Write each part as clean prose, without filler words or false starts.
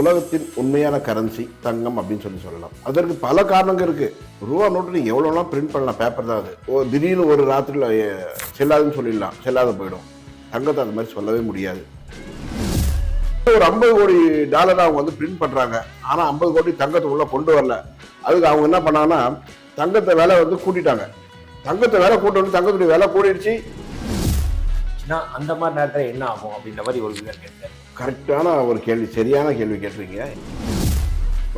உலகத்தின் உண்மையான கரன்சி தங்கம் அப்படின்னு சொல்லலாம். அதற்கு பல காரணங்கள் இருக்கு. ரூபா நோட்டு நீங்க எவ்வளோலாம் பிரிண்ட் பண்ணலாம், பேப்பர் தான் அது. திடீர்னு ஒரு ராத்திரியில் செல்லாதுன்னு சொல்லிடலாம், செல்லாத போயிடும். தங்கத்தை அந்த மாதிரி சொல்லவே முடியாது. ஒரு 50 கோடி டாலர் அவங்க வந்து பிரிண்ட் பண்றாங்க. ஆனா 50 கோடி தங்கத்தை உள்ள கொண்டு வரல. அதுக்கு அவங்க என்ன பண்ணாங்கன்னா தங்கத்தை விலை வந்து கூட்டிட்டாங்க. தங்கத்தை விலை கூட்டணும், தங்கத்துடைய விலை கூடிடுச்சு. அந்த மாதிரி நேரத்தில் என்ன ஆகும் அப்படின்ற மாதிரி ஒரு விதம் கேட்டார். கரெக்டான ஒரு கேள்வி, சரியான கேள்வி கேட்டிருக்கீங்க.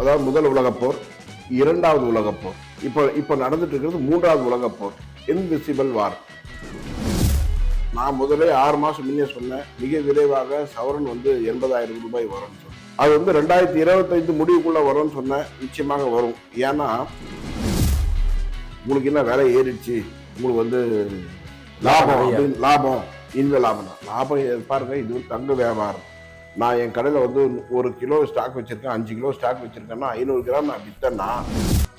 அதாவது முதல் உலகப்போர், இரண்டாவது உலகப்போர், இப்போ நடந்துட்டு இருக்கிறது மூன்றாவது உலகப்போர், இன்விசிபிள் வார். நான் முதலே 6 மாசம் முன்னே சொன்னேன், மிக விரைவாக சவரன் வந்து 80,000 ரூபாய் வரும்னு சொன்னேன். அது வந்து 2025 முடிவுக்குள்ள வரும்னு சொன்னேன். நிச்சயமாக வரும். ஏன்னா உங்களுக்கு என்ன விலை ஏறிடுச்சு, உங்களுக்கு வந்து லாபம் இந்த லாபம் தான். லாபம் பாருங்க, இது ஒரு தங்க வியாபாரம். நான் என் கடையில் வந்து 1 கிலோ ஸ்டாக் வச்சிருக்கேன், 5 கிலோ ஸ்டாக் வச்சிருக்கேன்னா 500 கிராம் நான் வித்தேன்னா.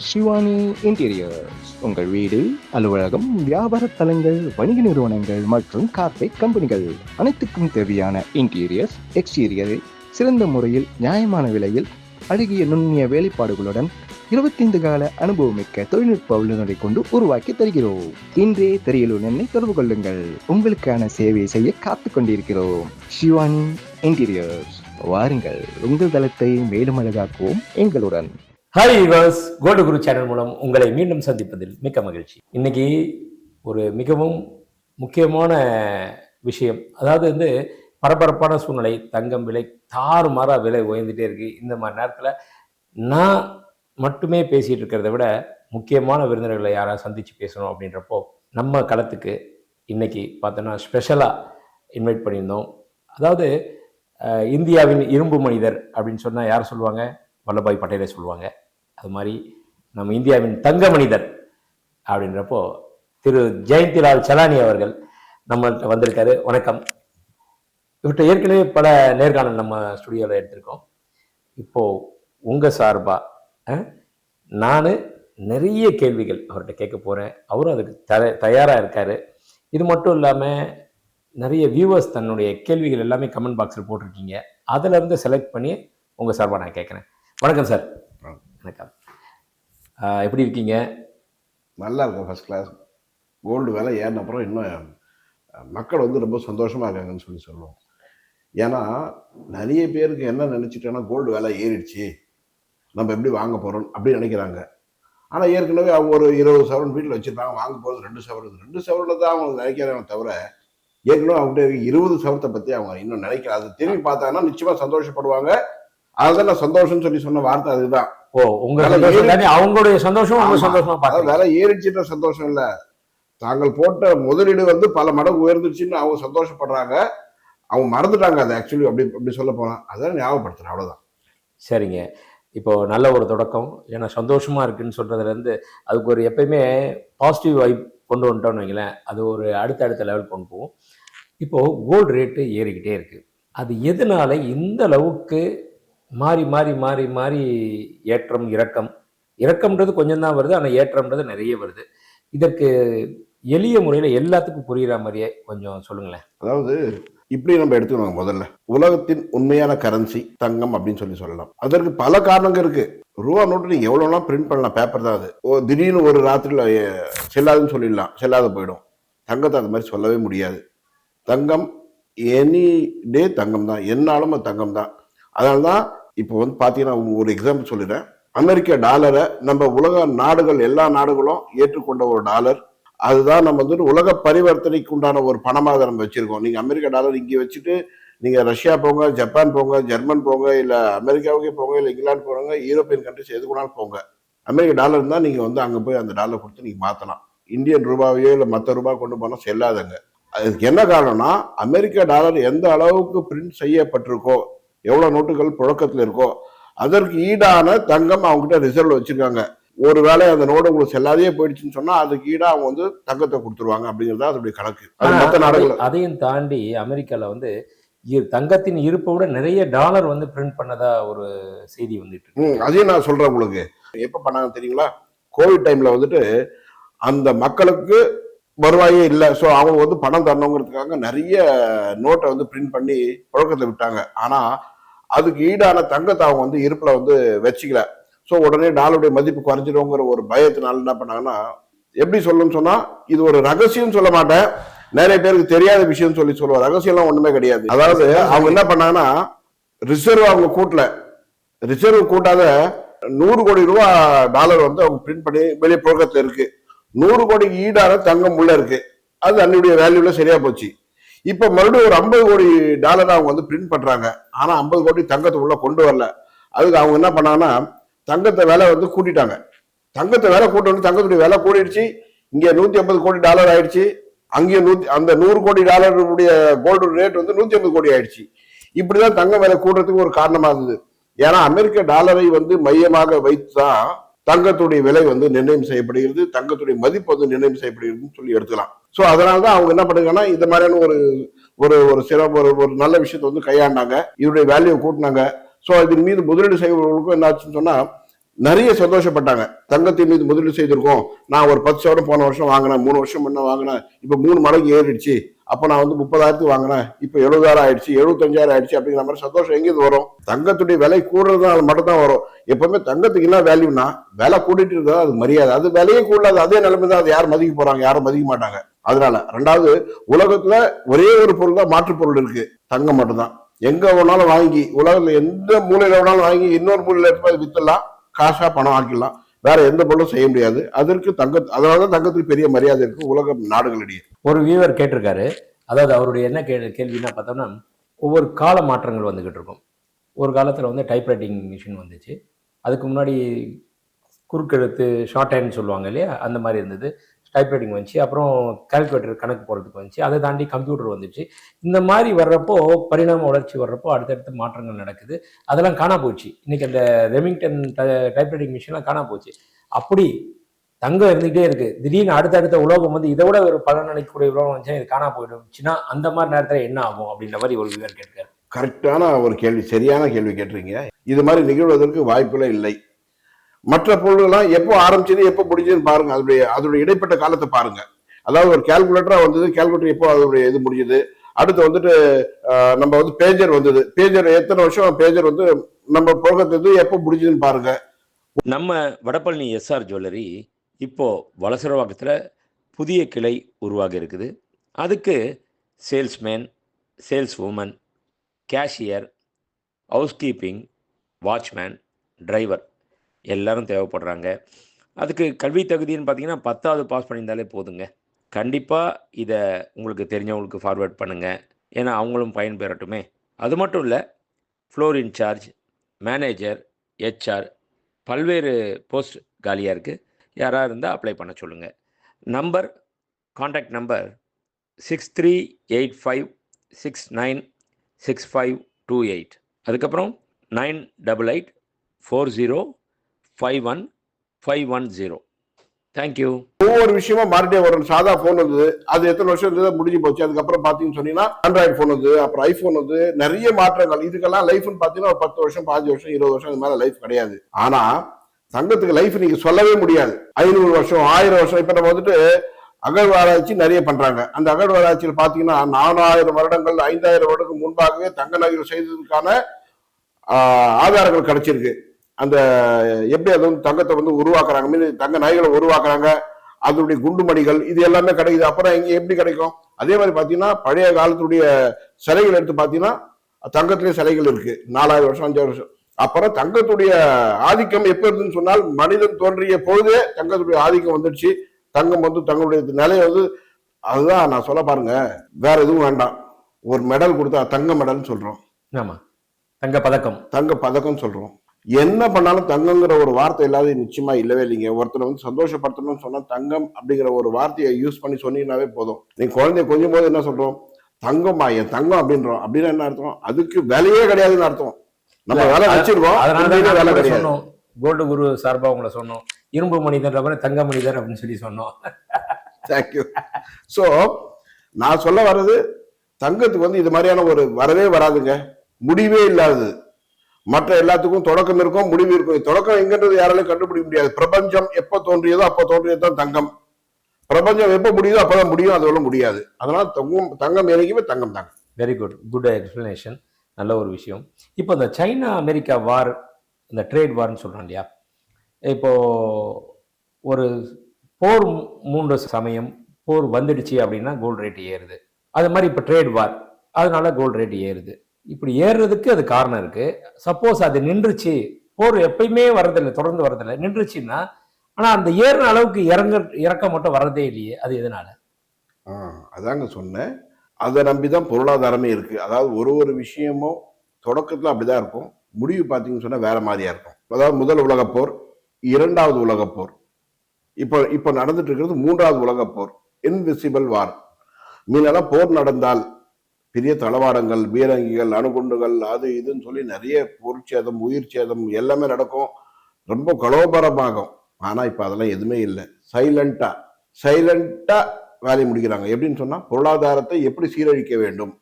சிவானி இன்டீரியர்ஸ் உங்கள் வீடு, அலுவலகம், வியாபார தலங்கள், வணிக நிறுவனங்கள் மற்றும் கார்ப்பரேட் கம்பெனிகள் அனைத்துக்கும் தேவையான இன்டீரியர்ஸ், எக்ஸ்டீரியரை சிறந்த முறையில் நியாயமான விலையில் அழகிய நுண்ணிய வேலைப்பாடுகளுடன் 25 கால அனுபவமிக்க தொழில்நுட்ப வல்லுநரை கொண்டு உருவாக்கி தருகிறோம். இன்றே திரையில் என்னை தொடர்பு கொள்ளுங்கள். உங்களுக்கான சேவை செய்ய காத்துக் கொண்டிருக்கிறோம். சிவானி இன்டீரியர்ஸ், வாருங்கள், உங்கள் தளத்தை மேலும் அழகாக்குவோம் எங்களுடன். ஹாய் வியூவர்ஸ், கோல்டு குரு சேனல் மூலம் உங்களை மீண்டும் சந்திப்பதில் மிக்க மகிழ்ச்சி. இன்னைக்கு ஒரு மிகவும் முக்கியமான விஷயம். அதாவது வந்து பரபரப்பான சூழ்நிலை, தங்கம் விலை தாறுமாறா விலை உயர்ந்துட்டே இருக்கு. இந்த மாதிரி நேரத்தில் நான் மட்டுமே பேசிட்டு இருக்கிறத விட முக்கியமான விருந்தினர்களை யாராவது சந்திச்சு பேசணும் அப்படின்றப்போ நம்ம களத்துக்கு இன்னைக்கு பார்த்தோன்னா ஸ்பெஷலாக இன்வைட் பண்ணியிருந்தோம். அதாவது இந்தியாவின் இரும்பு மனிதர் அப்படின்னு சொன்னால் யார் சொல்லுவாங்க? வல்லபாய் பட்டேலை சொல்லுவாங்க. அது மாதிரி நம்ம இந்தியாவின் தங்க மனிதர் அப்படின்றப்போ திரு ஜெயந்திலால் சலானி அவர்கள் நம்மள்கிட்ட வந்திருக்காரு. வணக்கம். இவர்கிட்ட ஏற்கனவே பல நேர்காணல் நம்ம ஸ்டுடியோவில் எடுத்திருக்கோம். இப்போது உங்கள் சார்பாக நான் நிறைய கேள்விகள் அவர்கிட்ட கேட்க போகிறேன். அவரும் அதுக்கு தயாராக இருக்கார். இது மட்டும் இல்லாமல் நிறைய வியூவர்ஸ் தன்னுடைய கேள்விகள் எல்லாமே கமெண்ட் பாக்ஸில் போட்டிருக்கீங்க. அதிலிருந்து செலக்ட் பண்ணி உங்கள் சார்பாக நான் கேட்குறேன். வணக்கம் சார். வணக்கம். எப்படி இருக்கீங்க? நல்லா இருக்கும், ஃபர்ஸ்ட் கிளாஸ். கோல்டு விலை ஏறின அப்புறம் இன்னும் மக்கள் வந்து ரொம்ப சந்தோஷமாக இருக்காங்கன்னு சொல்லுவோம். ஏன்னா நிறைய பேருக்கு என்ன நினச்சிட்டோன்னா கோல்டு விலை ஏறிடுச்சு, நம்ம எப்படி வாங்க போகிறோம் அப்படின்னு நினைக்கிறாங்க. ஆனால் ஏற்கனவே அவங்க ஒரு 20 சவரன் வீட்டில் வச்சுருப்பாங்க, வாங்க போகிறது 2 சவரன். 2 சவரனில் தான் அவங்க நினைக்கிறாங்க தவிர ஏற்கனவே அவங்ககிட்ட 20 சவரத்தை பற்றி அவங்க இன்னும் நினைக்கிறாங்க. அது திரும்பி பார்த்தாங்கன்னா நிச்சயமாக சந்தோஷப்படுவாங்க. அதுதான் நான் சந்தோஷம்னு சொன்ன வார்த்தை அதுதான். ஓ, அவங்களுடைய சந்தோஷம் சந்தோஷமா வேலை ஏறிச்சுன்ற சந்தோஷம் இல்லை, தாங்கள் போட்ட முதலீடு வந்து பல மடங்கு உயர்ந்துச்சுன்னு அவங்க சந்தோஷப்படுறாங்க. அவங்க மறந்துட்டாங்க அதை. ஆக்சுவலி அப்படி சொல்ல போனால் அதான் ஞாபகப்படுத்துறேன், அவ்வளோதான். சரிங்க. இப்போ நல்ல ஒரு தொடக்கம். ஏன்னா சந்தோஷமா இருக்குன்னு சொல்றதுலேருந்து அதுக்கு ஒரு எப்பயுமே பாசிட்டிவ் வைப் கொண்டு வந்துட்டோம்னு வைங்களேன், அது ஒரு அடுத்த லெவல் கொண்டு போகும். இப்போ கோல்டு ரேட்டு ஏறிக்கிட்டே இருக்கு. அது எதனால இந்த அளவுக்கு மாறி மாறி மாறி மாறி ஏற்றம் இறக்கம்ன்றது கொஞ்சம் தான் வருது, ஆனால் ஏற்றம்ன்றது நிறைய வருது. இதற்கு எளிய முறையில் எல்லாத்துக்கும் புரிகிற மாதிரியே கொஞ்சம் சொல்லுங்களேன். அதாவது இப்படி நம்ம எடுத்துக்கணும். முதல்ல உலகத்தின் உண்மையான கரன்சி தங்கம் அப்படின்னு சொல்லலாம். அதற்கு பல காரணங்கள் இருக்கு. ரூபா நோட்டு நீங்க எவ்வளோலாம் பிரிண்ட் பண்ணலாம், பேப்பர் தான் அது. திடீர்னு ஒரு ராத்திரியில் செல்லாதுன்னு சொல்லிடலாம், செல்லாத போயிடும். தங்கத்தை அது மாதிரி சொல்லவே முடியாது. தங்கம் எனி டே தங்கம் தான், என்னாலும் அது தங்கம் தான். அதனால தான் இப்போ வந்து பார்த்தீங்கன்னா ஒரு எக்ஸாம்பிள் சொல்லிடுறேன். அமெரிக்க டாலரை நம்ம உலக நாடுகள் எல்லா நாடுகளும் ஏற்றுக்கொண்ட ஒரு டாலர், அதுதான் நம்ம வந்து உலக பரிவர்த்தனைக்கு உண்டான ஒரு பணமாக நம்ம வச்சிருக்கோம். நீங்க அமெரிக்கா டாலர் இங்கே வச்சுட்டு நீங்க ரஷ்யா போங்க, ஜப்பான் போங்க, ஜெர்மன் போங்க, இல்லை அமெரிக்காவுக்கே போங்க, இல்லை இங்கிலாந்து போங்க, யூரோப்பியன் கண்ட்ரிஸ் எது கூடாலும் போங்க, அமெரிக்க டாலர் தான் நீங்க வந்து அங்கே போய் அந்த டாலர் கொடுத்து நீங்க மாற்றலாம். இந்தியன் ரூபாவையோ இல்லை மற்ற ரூபாய் கொண்டு போனால் செல்லாதுங்க. அதுக்கு என்ன காரணம்னா அமெரிக்க டாலர் எந்த அளவுக்கு பிரிண்ட் செய்யப்பட்டிருக்கோ, எவ்வளோ நோட்டுகள் புழக்கத்தில் இருக்கோ அதற்கு ஈடான தங்கம் அவங்ககிட்ட ரிசர்வ்ல வச்சிருக்காங்க. ஒரு வேளை அந்த நோடு உங்களுக்கு செல்லாதையே போயிடுச்சுன்னு சொன்னா அதுக்கு ஈடா அவங்க வந்து தங்கத்தை கொடுத்துருவாங்க அப்படிங்கிறதா அதோடைய கணக்கு. மற்ற நாடுகள் அதையும் தாண்டி அமெரிக்கால வந்து தங்கத்தின் இருப்பை விட நிறைய டாலர் வந்து பிரிண்ட் பண்ணதா ஒரு செய்தி வந்துட்டு. அதையும் நான் சொல்றேன் உங்களுக்கு. எப்ப பண்ணாங்க தெரியுங்களா? கோவிட் டைம்ல வந்துட்டு அந்த மக்களுக்கு வருவாயே இல்லை. ஸோ அவங்க வந்து பணம் தரணுங்கிறதுக்காக நிறைய நோட்டை வந்து பிரிண்ட் பண்ணி புழக்கத்தை விட்டாங்க. ஆனா அதுக்கு ஈடான தங்கத்தை அவங்க வந்து இருப்புல வந்து வச்சுக்கல. ஸோ உடனே டாலருடைய மதிப்பு குறைஞ்சிடுங்கிற ஒரு பயத்தினால என்ன பண்ணாங்கன்னா, எப்படி சொல்லணும்னு சொன்னா, இது ஒரு ரகசியம் சொல்ல மாட்டேன், நிறைய பேருக்கு தெரியாத விஷயம் சொல்லுவாங்க. ரகசியம்லாம் ஒண்ணுமே கிடையாது. அதாவது அவங்க என்ன பண்ணாங்கன்னா, ரிசர்வ் அவங்க கூட்டல, ரிசர்வ் கூட்டாத 100 கோடி ரூபாய் டாலர் வந்து அவங்க பிரிண்ட் பண்ணி வெளியே புழக்கத்துல இருக்கு. 100 கோடிக்கு ஈடான தங்கம் உள்ள இருக்கு. அது அன்னுடைய வேல்யூல சரியா போச்சு. இப்ப மறுபடியும் ஒரு 50 கோடி டாலர் அவங்க வந்து பிரிண்ட் பண்றாங்க. ஆனா 50 கோடி தங்கத்தை உள்ள கொண்டு வரல. அதுக்கு அவங்க என்ன பண்ணாங்கன்னா, தங்கத்தை விலை வந்து கூட்டிட்டாங்க. தங்கத்தை விலை கூட்டணும், தங்கத்துடைய விலை கூடிடுச்சு. இங்க 150 கோடி டாலர் ஆயிடுச்சு. அங்கேயும் அந்த 100 கோடி டாலருடைய கோல்டு ரேட் வந்து 150 கோடி ஆயிடுச்சு. இப்படிதான் தங்கம் விலை கூடுறதுக்கு ஒரு காரணமா இருந்தது. ஏன்னா அமெரிக்க டாலரை வந்து மையமாக வைத்துதான் தங்கத்துடைய விலை வந்து நிர்ணயம் செய்யப்படுகிறது, தங்கத்துடைய மதிப்பு வந்து நிர்ணயம் செய்யப்படுகிறதுன்னு சொல்லி எடுத்துக்கலாம். ஸோ அதனாலதான் அவங்க என்ன பண்ணுறாங்கன்னா, இந்த மாதிரியான ஒரு ஒரு ஒரு சிறப்பு ஒரு நல்ல விஷயத்தை வந்து கையாண்டாங்க, இதனுடைய வேல்யூ கூட்டினாங்க. ஸோ இதன் மீது முதலீடு செய்வர்களுக்கும் என்ன ஆச்சுன்னு சொன்னா, நிறைய சந்தோஷப்பட்டாங்க. தங்கத்தின் மீது முதலீடு செய்திருக்கோம், நான் ஒரு 10 சவரம் போன வருஷம் வாங்கினேன், 3 வருஷம் முன்ன வாங்கினேன், இப்ப 3 மடங்கு ஏறிடுச்சு. அப்ப நான் வந்து 30,000 வாங்கினேன், இப்ப 70,000 ஆயிடுச்சு, 75,000 ஆயிடுச்சு அப்படிங்கிற மாதிரி சந்தோஷம் எங்கேருந்து வரும்? தங்கத்துடைய விலை கூடுறதுனால மட்டும் தான் வரும். எப்பவுமே தங்கத்துக்கு என்ன வேல்யூனா, விலை கூட்டிட்டு இருந்தா அது மரியாதை. அது விலையே கூடாது, அதே நிலைமை தான். அது யாரும் மதிக்க போறாங்க? யாரும் மதிக்க மாட்டாங்க. அதனால ரெண்டாவது, உலகத்துல ஒரே ஒரு பொருள் தான் மாற்று பொருள் இருக்கு, தங்கம் மட்டும்தான். எங்க வேணாலும் வாங்கி, உலகத்துல எந்த மூலையில வேணாலும் வாங்கி இன்னொரு மூலையில எடுத்து வித்துடலாம், காசா பணம் ஆக்கிடலாம். வேற எந்த பொருளும் செய்ய முடியாது. அதற்கு அதனாலதான் தங்கத்துக்கு பெரிய மரியாதை இருக்கு உலக நாடுகளிடையே. ஒரு வியூவர் கேட்டிருக்காரு, அதாவது அவருடைய என்ன கேள்வின்னா பார்த்தோம்னா, ஒவ்வொரு கால மாற்றங்கள் வந்துகிட்டு இருக்கும். ஒரு காலத்தில் வந்து டைப்ரைட்டிங் மிஷின் வந்துச்சு, அதுக்கு முன்னாடி குறுக்கெழுத்து ஷார்ட் ஹேண்ட் சொல்லுவாங்க இல்லையா, அந்த மாதிரி இருந்தது. டைப்ரைட்டிங் வந்துச்சு, அப்புறம் கால்குலேட்டர் கணக்கு போகிறதுக்கு வந்துச்சு, அதை தாண்டி கம்ப்யூட்டர் வந்துச்சு. இந்த மாதிரி வர்றப்போ, பரிணாம வளர்ச்சி வர்றப்போ அடுத்தடுத்து மாற்றங்கள் நடக்குது. அதெல்லாம் காணா போச்சு. இன்னைக்கு அந்த ரெமிங்டன் டைப்ரைட்டிங் மிஷின்லாம் காணா போச்சு. அப்படி தங்கம் இருந்துகிட்டே இருக்கு, திடீர்னு அடுத்தடுத்த உலோகம் வந்து இதை விட ஒரு பலன் அளிக்கக்கூடிய உலோகம் வந்துச்சுன்னா இது காணா போயிடுச்சுன்னா அந்த மாதிரி நேரத்தில் என்ன ஆகும் அப்படின்ற மாதிரி ஒரு விவர் கேட்கிறார். கரெக்டான ஒரு கேள்வி, சரியான கேள்வி கேட்டிருக்கீங்க. இது மாதிரி நிகழ்வதற்கு வாய்ப்புகளே இல்லை. மற்ற பொருள்கள்லாம் எப்போ ஆரம்பிச்சது எப்போ முடிஞ்சதுன்னு பாருங்க, அதோடைய இடைப்பட்ட காலத்தை பாருங்க. அதாவது ஒரு கால்குலேட்டரா வந்தது, கால்குலேட்டர் எப்போ அதோடைய இது முடிஞ்சது. அடுத்து வந்துட்டு நம்ம வந்து பேஜர் வந்தது, பேஜர் எத்தனை வருஷம் பேஜர் வந்து நம்ம புழக்கத்து எப்போ முடிஞ்சதுன்னு பாருங்க. நம்ம வடபழனி எஸ்ஆர் ஜுவல்லரி இப்போ வலசரவாக்கத்தில் புதிய கிளை உருவாகி இருக்குது. அதுக்கு salesman, sales woman, cashier, housekeeping, watchman, driver எல்லாரும் தேவைப்படுறாங்க. அதுக்கு கல்வி தகுதின்னு பார்த்தீங்கன்னா 10வது பாஸ் பண்ணியிருந்தாலே போதுங்க. கண்டிப்பாக இதை உங்களுக்கு தெரிஞ்சவங்களுக்கு ஃபார்வேர்ட் பண்ணுங்கள், ஏன்னா அவங்களும் பயன்பெறட்டுமே. அது மட்டும் இல்லை, ஃப்ளோர் இன்சார்ஜ், மேனேஜர், ஹெச்ஆர், பல்வேறு போஸ்ட் காலியாக இருக்குது. யாராக இருந்தால் அப்ளை பண்ண சொல்லுங்கள். Contact number 6385696528. அதுக்கப்புறம் 9884051510. தேங்க்யூ. ஒவ்வொரு விஷயமா மாறிட்டே வரும். சாதா போன் வந்தது, அது எத்தனை வருஷம் இருந்தது, முடிஞ்சு போச்சு. அதுக்கப்புறம் பாத்தீங்கன்னு சொன்னீங்கன்னா ஆண்ட்ராய்டு போன் வந்து, அப்புறம் ஐபோன் வந்து, நிறைய மாற்றங்கள். இதுக்கெல்லாம் லைஃப்னு பாத்தீங்கன்னா ஒரு 10 வருஷம், 15 வருஷம், 20 வருஷம் இது மேல லைஃப் கிடையாது. ஆனா தங்கத்துக்கு லைஃப் நீங்க சொல்லவே முடியாது. 500 வருஷம், 1000 வருஷம். இப்ப நம்ம வந்துட்டு அகழ்வாராய்ச்சி நிறைய பண்றாங்க. அந்த அகழ்வாராய்ச்சியில் பாத்தீங்கன்னா 4000 வருடங்கள், 5000 வருடங்களுக்கு முன்பாகவே தங்க நகைகள் செய்ததுக்கான ஆதாரங்கள் கிடைச்சிருக்கு. அந்த எப்படி அது வந்து தங்கத்தை வந்து உருவாக்குறாங்க, மீன் தங்க நகைகளை உருவாக்குறாங்க, அதனுடைய குண்டுமணிகள், இது எல்லாமே கிடைக்குது. அப்புறம் இங்க எப்படி கிடைக்கும்? அதே மாதிரி பாத்தீங்கன்னா பழைய காலத்துடைய சிலைகள் எடுத்து பாத்தீங்கன்னா தங்கத்திலே சிலைகள் இருக்கு, 4000 வருஷம், 5000 வருஷம். அப்புறம் தங்கத்துடைய ஆதிக்கம் எப்ப இருந்துன்னு சொன்னால், மனிதன் தோன்றிய போதே தங்கத்துடைய ஆதிக்கம் வந்துடுச்சு. தங்கம் வந்து தங்களுடைய நிலையை வந்து, அதுதான் நான் சொல்ல பாருங்க, வேற எதுவும் வேண்டாம். ஒரு மெடல் கொடுத்தா தங்க மெடல்னு சொல்றோம். ஆமா, தங்க பதக்கம் சொல்றோம். என்ன பண்ணாலும் தங்கங்கிற ஒரு வார்த்தை இல்லாத நிச்சயமா இல்லவே இல்லைங்க. ஒருத்தனை வந்து சந்தோஷப்படுத்தணும்னு சொன்னா தங்கம் அப்படிங்கிற ஒரு வார்த்தையை யூஸ் பண்ணி சொன்னீங்கன்னாவே போதும். நீங்க குழந்தைய கொஞ்சம் போது என்ன சொல்றோம்? தங்கம்மா, என் தங்கம் அப்படின்றோம். அப்படின்னா என்ன அர்த்தம்? அதுக்கு விலையே கிடையாதுன்னு அர்த்தம். நம்ம வேலை வச்சிருக்கோம், வேலை கிடையாது. கோல்டு குரு சார்பா உங்களை சொன்னோம், இரும்பு மனிதர் தங்க மனிதர் அப்படின்னு சொல்லி சொன்னோம். தேங்க்யூ. சோ நான் சொல்ல வர்றது, தங்கத்துக்கு வந்து இது மாதிரியான ஒரு வரவே வராதுங்க, முடிவே இல்லாதது. மற்ற எல்லாத்துக்கும் தொடக்கம் இருக்கும், முடிவு இருக்கும். தொடக்கம் எங்கன்றது யாராலையும் கண்டுபிடிக்க முடியாது. பிரபஞ்சம் எப்ப தோன்றியதோ அப்ப தோன்றியதுதான் தங்கம். பிரபஞ்சம் எப்ப முடியுதோ அப்பதான் முடியும், அதோட முடியாது. அதனால தங்கம் என்னைக்குமே தங்கம் தாங்க. Very good explanation. நல்ல ஒரு விஷயம். இப்போ இந்த சைனா அமெரிக்கா வார், இந்த ட்ரேட் வார்ன்னு சொல்றோம் இல்லையா? இப்போ ஒரு போர் 3 சமயம் போர் வந்துடுச்சு அப்படின்னா கோல்டு ரேட் ஏறுது. அது மாதிரி இப்போ ட்ரேட் வார், அதனால கோல்டு ரேட் ஏறுது. இப்படி ஏறுறதுக்கு அது காரணம் இருக்கு. சப்போஸ் அது நின்றுச்சு, போர் எப்பயுமே வரதில்லை, தொடர்ந்து வரதில்லை, நின்றுச்சுன்னா, ஆனா அந்த ஏறுன அளவுக்கு இறக்கம் மட்டும் வர்றதே இல்லையே, அது எதனால? அதாங்க சொன்னேன். அதை நம்பி தான் பொருளாதாரமே இருக்கு. அதாவது ஒரு விஷயமும் தொடக்கத்தில் அப்படிதான் இருக்கும், முடிவு பார்த்தீங்கன்னு சொன்னா வேற மாதிரியா இருக்கும். அதாவது முதல் உலகப் போர், இரண்டாவது உலகப் போர், இப்போ இப்போ நடந்துட்டு இருக்கிறது மூன்றாவது உலகப் போர், இன்விசிபிள் வார். முன்னெல்லாம் போர் நடந்தால் பெரிய தளவாடங்கள், பீரங்கிகள், அணுகுண்டுகள், அது இதுன்னு சொல்லி நிறைய பொருட்சேதம், உயிர் சேதம் எல்லாமே நடக்கும், ரொம்ப கலோபரமாகும். ஆனா இப்ப அதெல்லாம் எதுவுமே இல்லை. சைலண்டா வேலையை முடிக்கிறாங்க. எப்படின்னு சொன்னா, பொருளாதாரத்தை எப்படி சீரழிக்க வேண்டும்,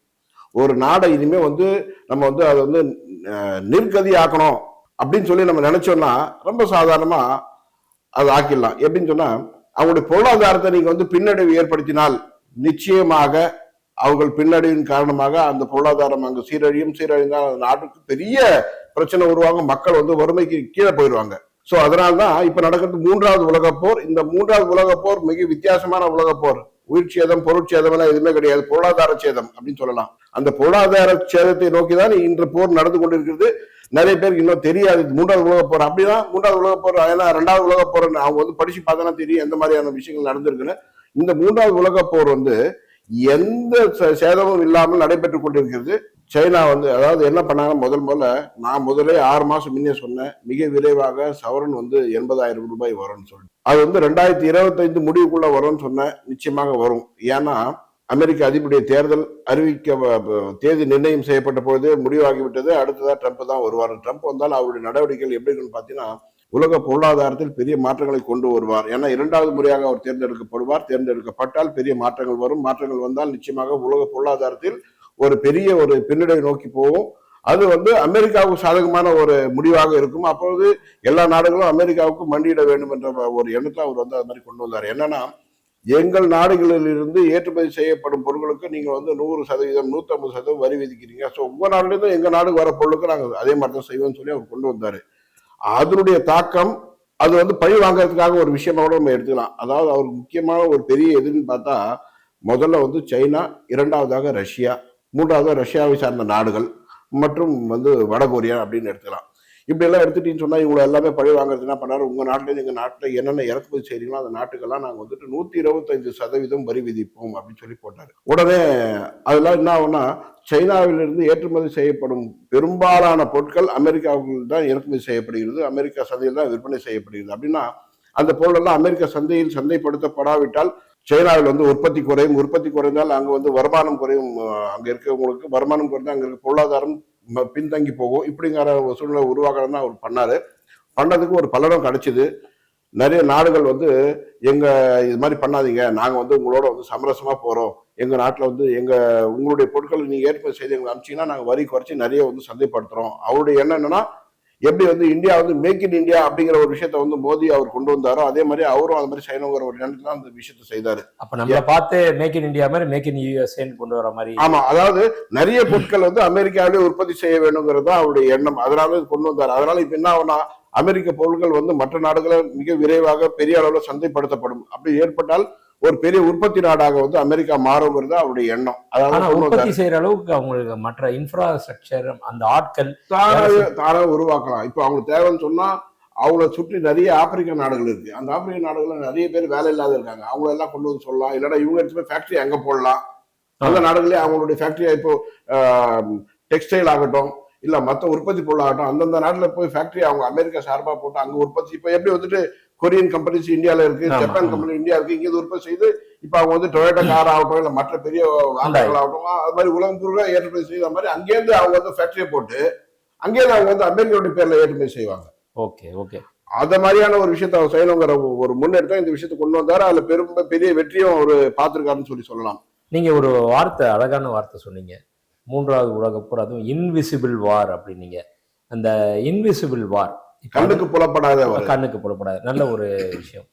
ஒரு நாடை இனிமே வந்து நம்ம வந்து அதை வந்து நிர்கதி ஆக்கணும் அப்படின்னு சொல்லி நம்ம நினைச்சோம்னா ரொம்ப சாதாரணமா அதை ஆக்கிடலாம். எப்படின்னு சொன்னா, அவங்களுடைய பொருளாதாரத்தை நீங்க வந்து பின்னடைவு ஏற்படுத்தினால் நிச்சயமாக அவர்கள் பின்னடைவின் காரணமாக அந்த பொருளாதாரம் அங்கு சீரழிந்தால் அந்த நாட்டுக்கு பெரிய பிரச்சனை உருவாகும், மக்கள் வந்து வறுமைக்கு கீழே போயிடுவாங்க. சோ அதனால்தான் இப்ப நடக்கிறது மூன்றாவது உலகப் போர். இந்த மூன்றாவது உலகப் போர் மிக வித்தியாசமான உலகப் போர். உயிர் சேதம், பொருட்சேதம் எல்லாம் எதுவுமே கிடையாது, பொருளாதார சேதம் அப்படின்னு சொல்லலாம். அந்த பொருளாதார சேதத்தை நோக்கிதான் இன்று போர் நடந்து கொண்டிருக்கிறது. நிறைய பேருக்கு இன்னும் தெரியாது மூன்றாவது உலகப் போர். அப்படிதான் மூன்றாவது உலகப் போர், ஏன்னா இரண்டாவது உலகப் போர் அவங்க வந்து படிச்சு பார்த்தா தெரியும் எந்த மாதிரியான விஷயங்கள் நடந்திருக்குன்னு. இந்த மூன்றாவது உலகப் போர் வந்து எந்த சேதமும் இல்லாமல் நடைபெற்றுக் கொண்டிருக்கிறது. சைனா வந்து அதாவது என்ன பண்ணாங்க, முதல்ல நான் முதலே 6 மாசம் முன்னே சொன்னேன், மிக விரைவாக சவரன் வந்து 80,000 ரூபாய் வரும்னு சொல்லி. அது வந்து 2025 முடிவுக்குள்ள வரும்னு சொன்னேன். நிச்சயமாக வரும். ஏன்னா அமெரிக்க அதிபருடைய தேர்தல் தேதி நிர்ணயம் செய்யப்பட்ட பொழுது முடிவாகிவிட்டது. அடுத்ததா ட்ரம்ப் தான் வருவார். ட்ரம்ப் வந்தால் அவருடைய நடவடிக்கைகள் எப்படி இருக்குன்னு பாத்தீங்கன்னா, உலக பொருளாதாரத்தில் பெரிய மாற்றங்களை கொண்டு வருவார். ஏன்னா 2வது முறையாக அவர் தேர்ந்தெடுக்கப்படுவார். தேர்ந்தெடுக்கப்பட்டால் பெரிய மாற்றங்கள் வரும். மாற்றங்கள் வந்தால் நிச்சயமாக உலக பொருளாதாரத்தில் ஒரு பெரிய ஒரு பின்னடைவை நோக்கி போகும். அது வந்து அமெரிக்காவுக்கு சாதகமான ஒரு முடிவாக இருக்கும். அப்போது எல்லா நாடுகளும் அமெரிக்காவுக்கு மண்டியிட வேண்டும் என்ற ஒரு எண்ணத்தை அவர் வந்து அது மாதிரி கொண்டு வந்தார். என்னன்னா, எங்கள் நாடுகளில் இருந்து ஏற்றுமதி செய்யப்படும் பொருட்களுக்கு நீங்க வந்து 100%, 150% வரி விதிக்கிறீங்க. ஸோ உங்க நாடுல இருந்து எங்க நாடுக்கு வர பொருளுக்கு நாங்கள் அதே மாதிரி தான் செய்வோம்னு சொல்லி அவர் கொண்டு வந்தாரு. அதனுடைய தாக்கம் அது வந்து பழி வாங்கறதுக்காக ஒரு விஷயமா கூட நம்ம எடுத்துக்கலாம். அதாவது அவருக்கு முக்கியமான ஒரு பெரிய எதுன்னு பார்த்தா, முதல்ல வந்து சைனா, இரண்டாவதாக ரஷ்யா, மூன்றாவது ரஷ்யாவை சார்ந்த நாடுகள் மற்றும் வந்து வடகொரியா அப்படின்னு எடுத்துக்கலாம். இப்படி எல்லாம் எடுத்துட்டீங்கன்னு சொன்னா இவங்க எல்லாமே பழி வாங்குறது என்ன பண்ணாரு, உங்க நாட்டுல எங்க நாட்டுல என்னென்ன இறக்குமதி செய்றீங்களோ அந்த நாட்டுக்கெல்லாம் நாங்க வந்துட்டு 125% வரி விதிப்போம் அப்படின்னு சொல்லி போட்டாரு. உடனே அதெல்லாம் என்ன ஆகும்னா, சைனாவிலிருந்து ஏற்றுமதி செய்யப்படும் பெரும்பாலான பொருட்கள் அமெரிக்காவுக்கு தான் இறக்குமதி செய்யப்படுகிறது, அமெரிக்கா சந்தையில் தான் விற்பனை செய்யப்படுகிறது. அப்படின்னா அந்த பொருள் எல்லாம் அமெரிக்க சந்தையில் சந்தைப்படுத்தப்படாவிட்டால் சைனாவில் வந்து உற்பத்தி குறையும். உற்பத்தி குறைந்தால் அங்க வந்து வருமானம் குறையும். அங்க இருக்கவங்களுக்கு வருமானம் குறைந்தால் அங்க இருக்க பொருளாதாரம் பின்தங்கி போகும். இப்படிங்கிற ஒரு சூழ்நிலை உருவாக்கணும் தான் அவர் பண்ணாரு. பண்ணதுக்கு ஒரு பலனும் கிடைச்சது. நிறைய நாடுகள் வந்து எங்க இது மாதிரி பண்ணாதீங்க, நாங்க வந்து உங்களோட வந்து சமரசமா போறோம், எங்க நாட்டுல வந்து உங்களுடைய பொருட்களை நீங்க ஏற்றுமதி செய்து எங்களுக்கு அனுப்பிச்சீங்கன்னா நாங்க வரி குறைச்சி நிறைய வந்து சந்தைப்படுத்துறோம். அவருடைய எண்ணம் என்னன்னா, எப்படி வந்து இந்தியா வந்து மேக் இன் இந்தியா அப்படிங்கிற ஒரு விஷயத்த வந்து மோடி அவர் கொண்டு வந்தாரோ அதே மாதிரி அவரும் அது மாதிரி செய்யணுங்கிற ஒரு எண்ணத்துல தான் அந்த விஷயத்த செய்தாரு. அப்ப நம்மள பார்த்து மேக் இன் இந்தியா மாதிரி மேக் இன் யூஎஸ்ஏன்னு கொண்டு வர மாதிரி. ஆமா, அதாவது நிறைய பொருட்கள் வந்து அமெரிக்காவிலே உற்பத்தி செய்ய வேணுங்கிறது தான் அவருடைய எண்ணம். அதனால கொண்டு வந்தார். அதனால இப்ப என்ன ஆகும்னா, அமெரிக்க பொருட்கள் வந்து மற்ற நாடுகளை மிக விரைவாக பெரிய அளவில் சந்தைப்படுத்தப்படும். அப்படி ஏற்பட்டால் ஒரு பெரிய உற்பத்தி நாடாக வந்து அமெரிக்கா மாறுங்கிறது அவருடைய எண்ணம். அதனால உற்பத்தி செய்யற அளவுக்கு அவங்களுக்கு மற்ற இன்ஃப்ராஸ்ட்ரக்சர், அந்த ஆட்கள் தானே உருவாக்கலாம். இப்ப அவங்களுக்கு தேவைன்னு சொன்னா அவங்கள சுற்றி நிறைய ஆப்பிரிக்க நாடுகள் இருக்கு. அந்த ஆப்பிரிக்க நாடுகள்ல நிறைய பேர் வேலை இல்லாத இருக்காங்க. அவங்கள எல்லாம் கொண்டு வந்து சொல்லலாம். இல்லைன்னா இவங்க எடுத்து ஃபேக்டரி அங்க போடலாம். அந்த நாடுகளே அவங்களுடைய ஃபேக்டரியா இப்போ டெக்ஸ்டைல் ஆகட்டும், இல்ல மற்ற உற்பத்தி பொருள் ஆகட்டும், அந்தந்த நாட்டுல போய் ஃபேக்டரி அவங்க அமெரிக்கா சார்பா போட்டு அங்க உற்பத்தி. இப்ப எப்படி வந்துட்டு கொரியன் கம்பெனிஸ் இந்தியால இருக்கு, ஜப்பான் கம்பெனி இந்தியா இருக்கு, இங்க உற்பத்தி செய்து இப்ப அவங்க வந்து டொயோட்டா கார் ஆகட்டும், இல்ல மற்ற பெரிய வாகனங்கள் ஆகட்டும், அது மாதிரி உலகம் பூரா ஏற்றுமதி செய்த மாதிரி அங்கேருந்து அவங்க வந்து ஃபேக்டரியை போட்டு அங்கேருந்து அவங்க வந்து அமெரிக்காவுடைய பேர்ல ஏற்றுமதி செய்வாங்க. Okay okay. அத மாதிரியான ஒரு விஷயத்த அவர் செய்யணுங்கிற ஒரு முன்னெடுத்தா இந்த விஷயத்தை கொண்டு வந்தாரு. அதுல பெரிய வெற்றியும் ஒரு பார்த்திருக்காருன்னு சொல்லலாம். நீங்க ஒரு வார்த்தை, அழகான வார்த்தை சொன்னீங்க, மூன்றாவது உலகப் போர், அதுவும் இன்விசிபிள் வார் அப்படின்னீங்க. அந்த இன்விசிபிள் வார், கண்ணுக்கு புலப்படாத, கண்ணுக்கு புலப்படாத நல்ல ஒரு விஷயம்.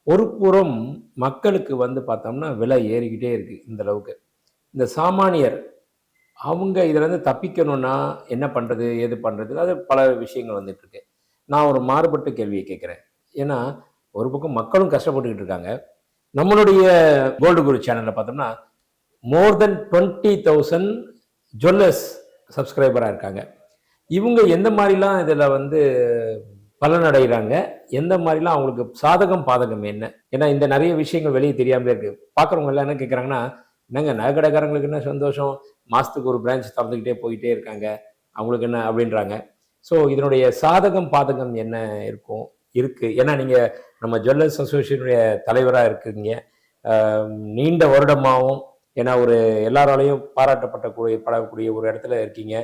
ஒரு புறம் மக்களுக்கு வந்து பார்த்தோம்னா விலை ஏறிக்கிட்டே இருக்கு. இந்த அளவுக்கு இந்த சாமானியர் அவங்க இதுலேருந்து தப்பிக்கணும்னா என்ன பண்ணுறது ஏது பண்ணுறது, அது பல விஷயங்கள் வந்துட்டுருக்கு. நான் ஒரு மாறுபட்ட கேள்வியை கேட்குறேன். ஏன்னா ஒரு பக்கம் மக்களும் கஷ்டப்பட்டுக்கிட்டு இருக்காங்க. நம்மளுடைய கோல்டு குரு சேனலில் பார்த்தோம்னா மோர் தென் 20,000 ஜுவல்லர்ஸ் சப்ஸ்கிரைபராக இருக்காங்க. இவங்க எந்த மாதிரிலாம் இதில் வந்து பலனடைகிறாங்க, எந்த மாதிரிலாம் அவங்களுக்கு சாதகம் பாதகம் என்ன? ஏன்னா இந்த நிறைய விஷயங்கள் வெளியே தெரியாமலே இருக்கு. பார்க்குறவங்க எல்லாம் என்ன கேட்குறாங்கன்னா, என்னங்க நகைக்கடைக்காரங்களுக்கு என்ன சந்தோஷம், மாதத்துக்கு ஒரு பிரான்ச் திறந்துக்கிட்டே போயிட்டே இருக்காங்க, அவங்களுக்கு என்ன அப்படின்றாங்க. ஸோ இதனுடைய சாதகம் பாதகம் என்ன இருக்கும் இருக்கு? ஏன்னா நீங்கள் நம்ம ஜுவல்லர்ஸ் அசோசியேஷனுடைய தலைவராக இருக்கீங்க, நீண்ட வருடமாகவும், ஏன்னா ஒரு எல்லாராலையும் படக்கூடிய ஒரு இடத்துல இருக்கீங்க.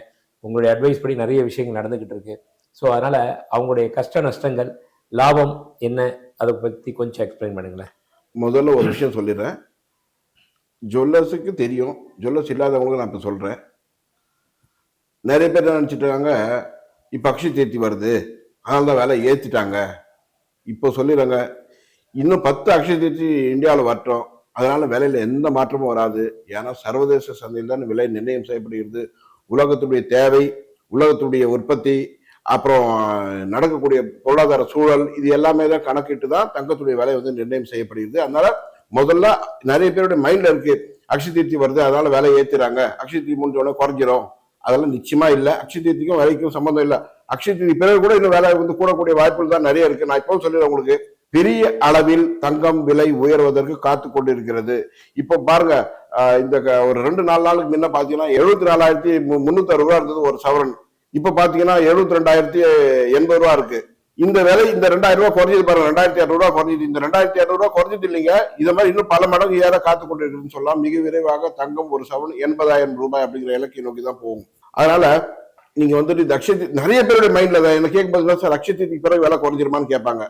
உங்களுடைய அட்வைஸ் படி நிறைய விஷயங்கள் நடந்துக்கிட்டு இருக்கு. ஸோ அதனால் அவங்களுடைய கஷ்ட நஷ்டங்கள், லாபம் என்ன, அதை பற்றி கொஞ்சம் எக்ஸ்பிளைன் பண்ணுங்களேன். முதல்ல ஒரு விஷயம் சொல்லிடுறேன். ஜுவல்லர்ஸுக்கு தெரியும், ஜுவல்லர்ஸ் இல்லாதவங்களுக்கு நான் இப்போ சொல்கிறேன். நிறைய பேர் என்ன நினச்சிட்டு இருக்காங்க, இப்போ அக்ஷய தீர்த்தி வருது அதனால தான் விலை ஏற்றிட்டாங்க. இப்போ சொல்லிடுறாங்க, இன்னும் 10 அக்ஷய தீர்த்தி இந்தியாவில் வரட்டும், அதனால விலையில் எந்த மாற்றமும் வராது. ஏன்னா சர்வதேச சந்தையில் தான் விலை நிர்ணயம் செய்யப்படுகிறது. உலகத்துடைய தேவை, உலகத்துடைய உற்பத்தி, அப்புறம் நடக்கக்கூடிய பொருளாதார சூழல், இது எல்லாமே தான் கணக்கிட்டு தான் தங்கத்துடைய விலை வந்து நிர்ணயம் செய்யப்படுகிறது. அதனால முதல்ல நிறைய பேருடைய மைண்ட்ல இருக்கு, அக்ஷய தீர்த்தி வருது அதனால விலை ஏற்றுறாங்க, அக்ஷய தீர்த்தி முடிஞ்சோடனே குறைஞ்சிரும். அதெல்லாம் நிச்சயமா இல்லை. அக்ஷய தீர்த்திக்கும் விலைக்கும் சம்பந்தம் இல்லை. அக்ஷய தீர்த்தி பிறகு கூட இன்னும் விலை வந்து கூடக்கூடிய வாய்ப்புகள் தான் நிறைய இருக்கு. நான் இப்போ சொல்லிடுறேன் உங்களுக்கு, பெரிய அளவில் தங்கம் விலை உயர்வதற்கு காத்து கொண்டு இருக்கிறது. இப்போ பாருங்க, இந்த ஒரு 2-4 நாளுக்கு முன்ன பாத்தீங்கன்னா 74,360 இருந்தது ஒரு சவரன். இப்ப பாத்தீங்கன்னா 72,080 ரூபா இருக்கு. இந்த விலை இந்த 2,000 ரூபாய் குறைஞ்சது பாருங்க, 2,200 ரூபாய் குறைஞ்சது. இந்த 2,200 ரூபாய் குறைஞ்சது இல்லைங்க, இத மாதிரி இன்னும் பல மடங்கு ஏற காத்து கொண்டு இருக்குன்னு சொல்லலாம். மிக விரைவாக தங்கம் ஒரு சவரன் 80,000 ரூபாய் அப்படிங்கிற இலக்கை நோக்கி தான் போகும். அதனால நீங்க வந்துட்டு இந்த நிறைய பேருடைய மைண்ட்ல என்ன கேட்கும்போது, சார் அக்ஷய தீர்த்திக்கு பிறகு விலை குறைஞ்சிருமான்னு கேட்பாங்க.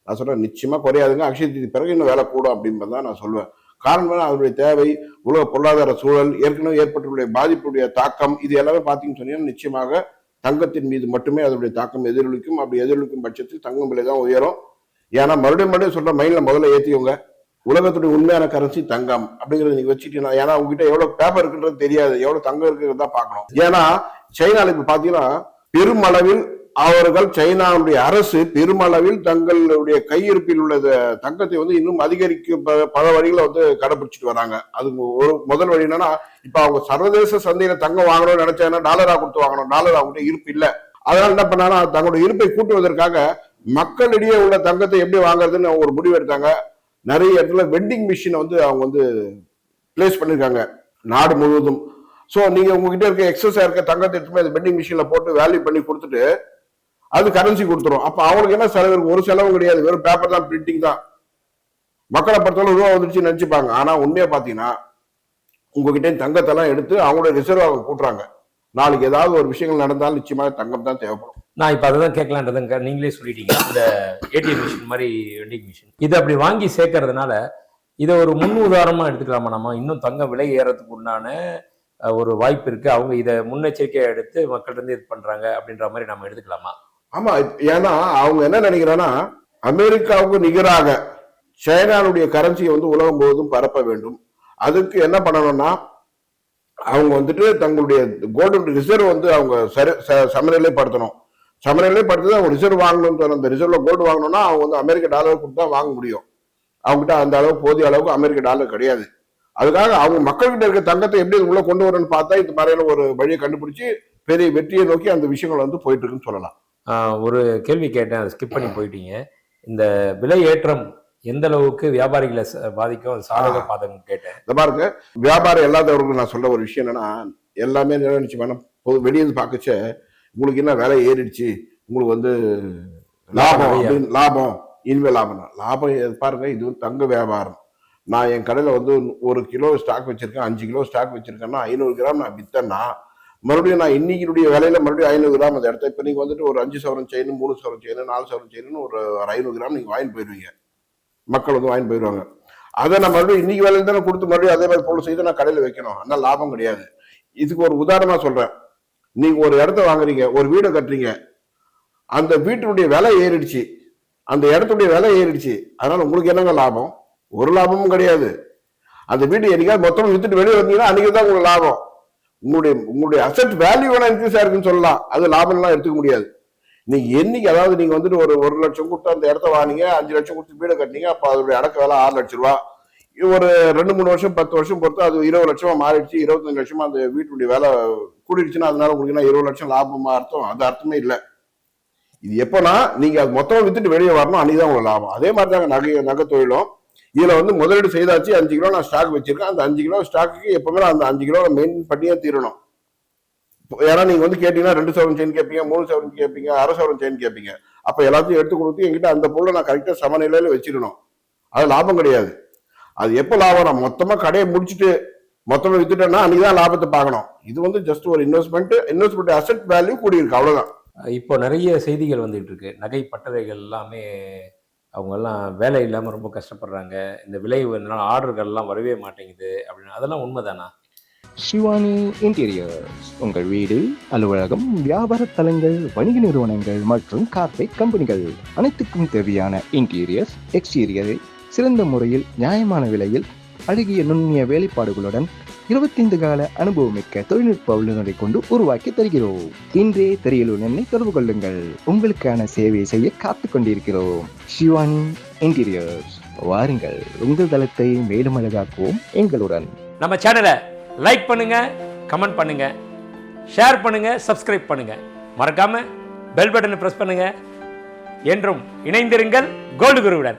நான் சொல்றேன், நிச்சயமா குறையாதுங்க. அக்ஷய தீர்த்தி பிறகு இன்னும் விலை கூடும் அப்படின்றதான் நான் சொல்லுவேன். காரணம் அதனுடைய தேவை, உலக பொருளாதார சூழல், ஏற்கனவே ஏற்பட்டுள்ள பாதிப்புடைய தாக்கம், இது எல்லாமே பார்த்தீங்கன்னு சொன்னீங்கன்னா நிச்சயமாக தங்கத்தின் மீது மட்டுமே அதனுடைய தாக்கம் எதிரொலிக்கும். அப்படி எதிரொலிக்கும் பட்சத்தில் தங்கம் விலை தான் உயரும். ஏன்னா மறுபடியும் சொல்ற மைண்ட்ல முதல்ல ஏற்றிக்கோங்க, உலகத்துடைய உண்மையான கரன்சி தங்கம் அப்படிங்கிறத நீங்க வச்சுட்டீங்கன்னா, ஏன்னா உங்ககிட்ட எவ்வளவு பேப்பர் இருக்குன்றது தெரியாது, எவ்வளவு தங்கம் இருக்குறது தான் பார்க்கணும். ஏன்னா சைனால இப்ப பாத்தீங்கன்னா பெருமளவில் அவர்கள், சைனாவுடைய அரசு பெருமளவில் தங்களுடைய கையிருப்பில் உள்ள தங்கத்தை வந்து இன்னும் அதிகரிக்க பல வழிகளை வந்து கடைபிடிச்சிட்டு வராங்க. அது ஒரு முதல் வழி என்னன்னா, இப்ப அவங்க சர்வதேச சந்தையில தங்கம் வாங்கணும்னு நினைச்சாங்கன்னா டாலரா கொடுத்து வாங்கணும். டாலர் அவங்ககிட்ட இருப்பு இல்லை. அதனால என்ன பண்ணாங்கன்னா, தங்களுடைய இருப்பை கூட்டுவதற்காக மக்களிடையே உள்ள தங்கத்தை எப்படி வாங்குறதுன்னு அவங்க ஒரு முடிவு எடுத்தாங்க. நிறைய இடத்துல வெண்டிங் மிஷினை வந்து அவங்க வந்து பிளேஸ் பண்ணிருக்காங்க நாடு முழுவதும். ஸோ நீங்க உங்ககிட்ட இருக்க எக்ஸஸா இருக்க தங்கத்தை எடுத்துமே வெண்டிங் மிஷின்ல போட்டு வேல்யூ பண்ணி கொடுத்துட்டு அது கரன்சி கொடுத்துரும். அப்ப அவங்களுக்கு என்ன செலவு இருக்கு? ஒரு செலவும் கிடையாது, வெறும் பேப்பர் தான், பிரிண்டிங் தான். மக்களை பொறுத்தவரை ரூபா வந்துருச்சு நினைச்சுப்பாங்க. ஆனா உண்மையா பாத்தீங்கன்னா உங்ககிட்ட தங்கத்தெல்லாம் எடுத்து அவங்களோட ரிசர்வ் அவங்க கூட்டுறாங்க. நாளைக்கு ஏதாவது ஒரு விஷயங்கள் நடந்தாலும் நிச்சயமாக தங்கம் தான் தேவைப்படும். நான் இப்ப அதான் கேட்கலான்றதுங்க, நீங்களே சொல்லிட்டீங்க. இந்த ஏடிஎம் மிஷின் மாதிரி வெண்டிங் மிஷின் இது அப்படி வாங்கி சேர்க்கறதுனால இதை ஒரு முன் உதாரணமா எடுத்துக்கலாமா? நம்ம இன்னும் தங்கம் விலை ஏறதுக்கு உண்டான ஒரு வாய்ப்பு இருக்கு, அவங்க இதை முன்னெச்சரிக்கையா எடுத்து மக்கள் இருந்து இது பண்றாங்க அப்படின்ற மாதிரி நம்ம எடுத்துக்கலாமா? ஆமா, ஏன்னா அவங்க என்ன நினைக்கிறாங்கன்னா, அமெரிக்காவுக்கு நிகராக சைனாவுடைய கரன்சியை வந்து உலகம் முழுவதும் பரப்ப வேண்டும். அதுக்கு என்ன பண்ணணும்னா, அவங்க வந்துட்டு தங்களுடைய கோல்டு ரிசர்வ் வந்து அவங்க சமநிலைப்படுத்தணும். சமநிலைப்படுத்தி அவங்க ரிசர்வ் வாங்கணும்னு, அந்த ரிசர்வ்ல கோல்டு வாங்கணும்னா அவங்க வந்து அமெரிக்க டாலர் கொடுத்து தான் வாங்க முடியும். அவங்ககிட்ட அந்த அளவு போதிய அளவுக்கு அமெரிக்க டாலர் கிடையாது. அதுக்காக அவங்க மக்கள்கிட்ட இருக்க தங்கத்தை எப்படி உள்ள கொண்டு வரணும்னு பார்த்தா இந்த மாதிரியான ஒரு வழியை கண்டுபிடிச்சு பெரிய வெற்றியை நோக்கி அந்த விஷயங்கள் வந்து போயிட்டு இருக்குன்னு சொல்லலாம். ஒரு கேள்வி கேட்டேன், அதை ஸ்கிப் பண்ணி போயிட்டீங்க. இந்த விலை ஏற்றம் எந்த அளவுக்கு வியாபாரிகளை பாதிக்கும், அது சாதக பாதகம் கேட்டேன். இந்த பாருங்க, வியாபாரம் இல்லாதவர்களுக்கு நான் சொல்ல ஒரு விஷயம் என்னன்னா, எல்லாமே நினைச்சு வேணும் வெளியே பார்க்கச்ச உங்களுக்கு என்ன விலை ஏறிடுச்சு, உங்களுக்கு வந்து லாபம் அப்படின்னு, லாபம் இனிமே லாபம் பாருங்க. இது தங்க வியாபாரம். நான் என் கடையில் வந்து 1 கிலோ ஸ்டாக் வச்சிருக்கேன், 5 கிலோ ஸ்டாக் வச்சிருக்கேன்னா 500 கிராம் நான் வித்தேன்னா மறுபடியும் நான் இன்னைக்கு விலையில மறுபடியும் 500 கிராம் அந்த இடத்த, இப்போ நீங்க வந்துட்டு ஒரு 5 சவரன் செயின், 3 சவரன் செயின், 4 சவரன் செயின்னு ஒரு 500 கிராம் நீங்க வாங்கி போயிடுவீங்க. மக்கள் வந்து வாங்கி போயிடுவாங்க. அதை நான் மறுபடியும் இன்னைக்கு வேலையில தானே கொடுத்து மறுபடியும் அதே மாதிரி பொருள் செய்து நான் கடையில் வைக்கணும். அதனால லாபம் கிடையாது. இதுக்கு ஒரு உதாரணமா சொல்றேன். நீங்க ஒரு இடத்த வாங்குறீங்க, ஒரு வீடை கட்டுறீங்க, அந்த வீட்டினுடைய விலை ஏறிடுச்சு, அந்த இடத்துடைய விலை ஏறிடுச்சு. அதனால உங்களுக்கு என்னங்க லாபம்? ஒரு லாபமும் கிடையாது. அந்த வீடு என்னைக்காவது மொத்தம் வித்துட்டு வெளியே வந்தீங்கன்னா அன்னைக்கு தான் உங்களுக்கு லாபம். உங்களுடைய அசெட் வேல்யூ வேணா இன்க்ரீஸ் ஆயிருக்குன்னு சொல்லலாம், அது லாபம்லாம் எடுத்துக்க முடியாது. நீங்க என்னைக்கு அதாவது நீங்க வந்துட்டு ஒரு 1,00,000 கொடுத்து அந்த இடத்த வாங்கினீங்க, 5,00,000 கொடுத்து வீடு கட்டினீங்க, அப்ப அதோடைய அடக்க வேலை 6,00,000 ரூபாய். ஒரு 2-3 வருஷம் 10 வருஷம் பொறுத்து அது 20 லட்சமா மாறிடுச்சு, 25 லட்சமா அந்த வீட்டுடைய வேலை கூடிடுச்சுன்னா அதனால உங்களுக்கு 20 லட்சம் லாபமா அர்த்தம்? அது அர்த்தமே இல்லை. இது எப்போனா நீங்க அது மொத்தமா வித்துட்டு வெளியே வரணும், அன்னைக்குதான் உங்களுக்கு லாபம். அதே மாதிரி தாங்க நகை தொழிலும். இதுல வந்து முதலீடு செய்தாச்சு, 5 கிலோ நான் ஸ்டாக் வச்சிருக்கேன், அந்த 5 கிலோ ஸ்டாக்கு எப்பவுமே அந்த 5 கிலோ மெயின்டைன் பண்ணியே தீரணும். ஏன்னா நீங்க வந்து கேட்டீங்கன்னா 2 சவரன் செயின் கேட்பீங்க, 3 சவரன் கேட்பீங்க, 1/2 சவரன் செயின் கேட்பீங்க. அப்ப எல்லாத்தையும் எடுத்து கொடுத்து என்கிட்ட அந்த பொருளை நான் கரெக்டா சமநிலையில வச்சிடணும். அது லாபம் கிடையாது. அது எப்ப லாபம்? நான் மொத்தமா கடையை முடிச்சுட்டு மொத்தமா வித்துட்டேன்னா அன்னைக்குதான் லாபத்தை பார்க்கணும். இது வந்து ஜஸ்ட் ஒரு இன்வெஸ்ட்மெண்ட் அசெட் வேல்யூ கூடி இருக்கு, அவ்வளவுதான். இப்போ நிறைய செய்திகள் வந்துட்டு இருக்கு. நகை பட்டறைகள் எல்லாமே அவங்க எல்லாம் வேலை இல்லாம ரொம்ப கஷ்டப்படுறாங்க, இந்த விலை உயர்ந்தனால ஆர்டர்கள் எல்லாம் வரவே மாட்டேங்குது அப்படின்னு. அதெல்லாம் உண்மைதானா? ஷிவானி இன்டீரியர்ஸ் உங்கள் வீடு, அலுவலகம், வியாபார தலங்கள், வணிக நிறுவனங்கள் மற்றும் கார்ப்பரேட் கம்பெனிகள் அனைத்துக்கும் தேவையான இன்டீரியர்ஸ், எக்ஸ்டீரியரை சிறந்த முறையில் நியாயமான விலையில் அழகிய நுண்ணிய வேலைப்பாடுகளுடன் 25 கால அனுபவமிக்க தொழில்நுட்ப வல்லுநரை கொண்டு உருவாக்கி தருகிறோம். இன்றே திரையில் என்னை தொடர்பு கொள்ளுங்கள். உங்களுக்கான சேவை செய்ய காத்து கொண்டிருக்கிறோம். ஷிவானி இன்டீரியர்ஸ், வாருங்கள், உங்கள் தளத்தை மேலும் அழகாக்குவோம் எங்களுடன். நம்ம சேனலை லைக் பண்ணுங்க, கமெண்ட் பண்ணுங்க, ஷேர் பண்ணுங்க, சப்ஸ்கிரைப் பண்ணுங்க, மறக்காம பெல் பட்டனை பிரஸ் பண்ணுங்க. என்றும் இணைந்திருங்கள் கோல்டு குருவுடன்.